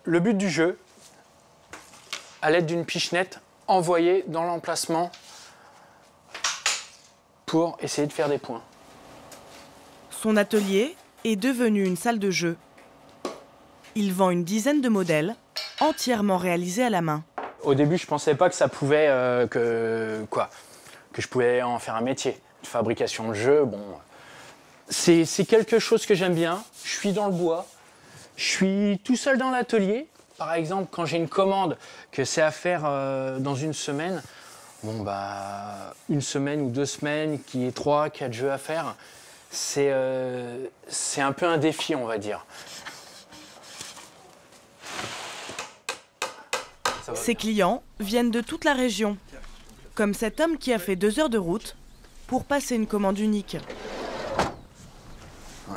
Le but du jeu, à l'aide d'une pichenette, envoyer dans l'emplacement pour essayer de faire des points. Son atelier est devenu une salle de jeu. Il vend une dizaine de modèles, entièrement réalisés à la main. Au début, je ne pensais pas que ça pouvait, que je pouvais en faire un métier. De fabrication de jeux, bon, c'est quelque chose que j'aime bien. Je suis dans le bois, je suis tout seul dans l'atelier. Par exemple, quand j'ai une commande que c'est à faire dans une semaine, bon bah, une semaine ou 2 semaines, qu'il y ait 3, 4 jeux à faire, c'est un peu un défi, on va dire. Ses clients viennent de toute la région, comme cet homme qui a fait 2 heures de route pour passer une commande unique. Ouais.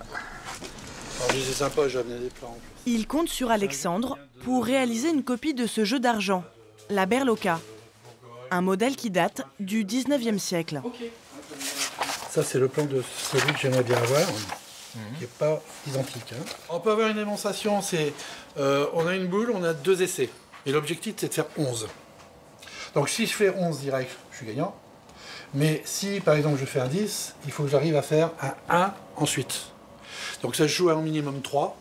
C'est sympa, j'ai amené des plans en plus. Il compte sur Alexandre pour réaliser une copie de ce jeu d'argent, la berloca, un modèle qui date du 19e siècle. Ça, c'est le plan de celui que j'aimerais bien avoir, qui n'est pas identique. Hein. On peut avoir une démonstration, c'est on a une boule, on a 2 essais. Et l'objectif, c'est de faire 11. Donc si je fais 11 direct, je suis gagnant. Mais si, par exemple, je fais un 10, il faut que j'arrive à faire un 1 ensuite. Donc ça se joue à un minimum 3.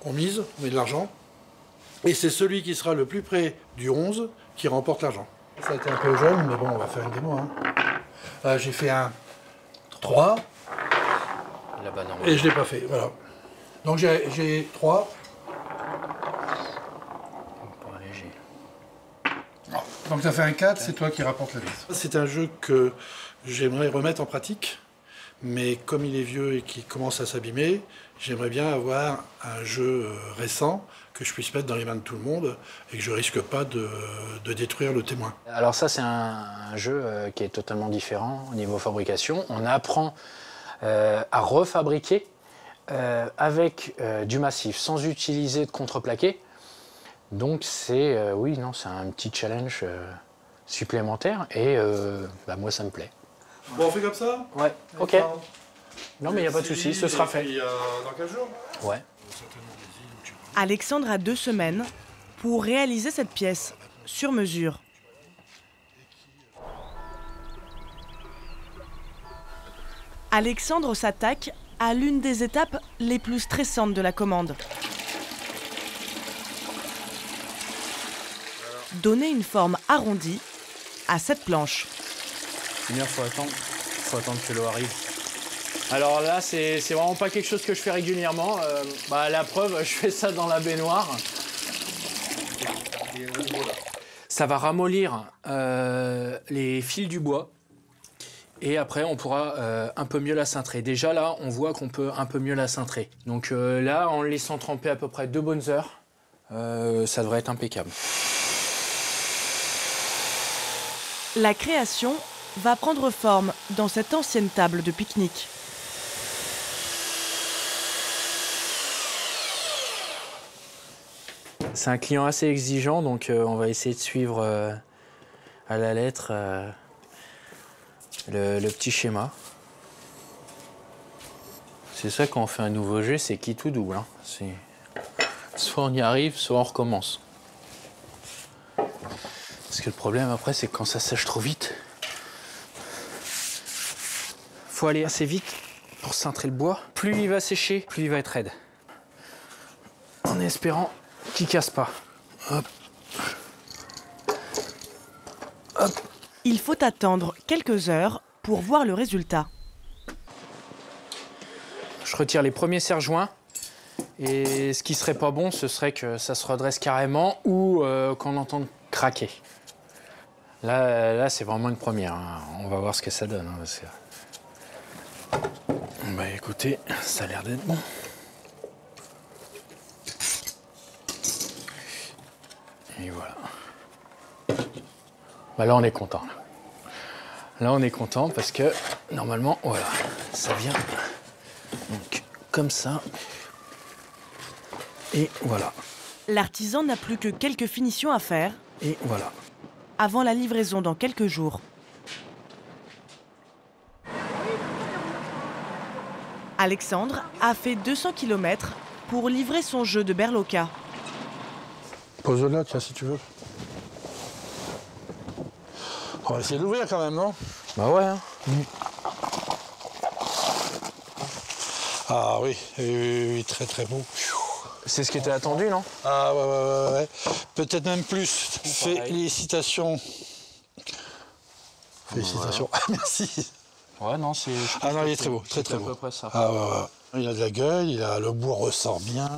On mise, on met de l'argent. Et c'est celui qui sera le plus près du 11 qui remporte l'argent. Ça a été un peu jaune, mais bon, on va faire une démo. Hein. Là, j'ai fait un 3. Là-bas, et je ne l'ai pas fait, voilà. Donc j'ai 3. Donc ça fait un 4, c'est toi qui rapportes la 10. C'est un jeu que j'aimerais remettre en pratique, mais comme il est vieux et qu'il commence à s'abîmer, j'aimerais bien avoir un jeu récent que je puisse mettre dans les mains de tout le monde et que je risque pas de détruire le témoin. Alors ça, c'est un jeu qui est totalement différent au niveau fabrication. On apprend à refabriquer avec du massif sans utiliser de contreplaqué. Donc c'est oui, non, c'est un petit challenge supplémentaire et bah, moi ça me plaît. Bon, on fait comme ça? Ouais, ok. Non mais il n'y a pas de souci, ce sera fait. Dans 15 jours? Ouais. Alexandre a 2 semaines pour réaliser cette pièce sur mesure. Alexandre s'attaque à l'une des étapes les plus stressantes de la commande. Donner une forme arrondie à cette planche. Il faut attendre que l'eau arrive. Alors là, c'est vraiment pas quelque chose que je fais régulièrement. La preuve, je fais ça dans la baignoire. Ça va ramollir les fils du bois. Et après, on pourra un peu mieux la cintrer. Déjà là, on voit qu'on peut un peu mieux la cintrer. Donc là, en le laissant tremper à peu près 2 bonnes heures, ça devrait être impeccable. La création va prendre forme dans cette ancienne table de pique-nique. C'est un client assez exigeant, donc on va essayer de suivre à la lettre le petit schéma. C'est ça quand on fait un nouveau jeu, c'est qui tout double. Hein. Soit on y arrive, soit on recommence. Parce que le problème après, c'est que quand ça sèche trop vite, faut aller assez vite pour cintrer le bois. Plus il va sécher, plus il va être raide. En espérant qu'il casse pas. Hop. Hop. Il faut attendre quelques heures pour voir le résultat. Je retire les premiers serre-joints. Et ce qui serait pas bon, ce serait que ça se redresse carrément ou qu'on entende craquer. Là c'est vraiment une première. Hein. On va voir ce que ça donne. Hein, parce que... Bah écoutez, ça a l'air d'être bon. Et voilà. Bah là on est content. Là on est content parce que normalement, voilà, ça vient donc comme ça. Et voilà. L'artisan n'a plus que quelques finitions à faire. Et voilà. Avant la livraison dans quelques jours. Alexandre a fait 200 km pour livrer son jeu de berloca. Pose-le là, tiens, si tu veux. On va essayer d'ouvrir quand même, non? Bah ouais. Hein. Ah oui, oui, très très beau. C'est ce qui était attendu, non? Ah ouais. Peut-être même plus. Félicitations. Félicitations. Voilà. Merci. Ouais, non, c'est... Ah non, il est très beau, très beau. À peu près ça. Ah ouais. Il a de la gueule, le bois ressort bien.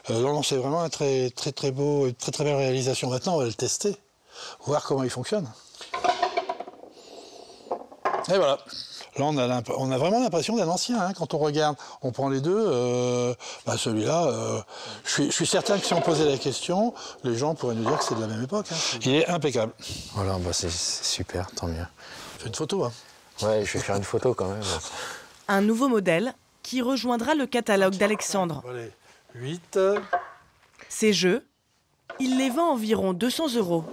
Non, c'est vraiment un très beau, très belle réalisation. Maintenant, on va le tester, voir comment il fonctionne. Et voilà. Là, on a vraiment l'impression d'un ancien. Hein. Quand on regarde, on prend les deux. Celui-là, je suis certain que si on posait la question, les gens pourraient nous dire que c'est de la même époque. Hein. Il est impeccable. Voilà, bah c'est super, tant mieux. Fais une photo. Hein. Ouais, je vais faire une photo quand même. Un nouveau modèle qui rejoindra le catalogue d'Alexandre. Allez, 8. Ces jeux, il les vend environ 200 €.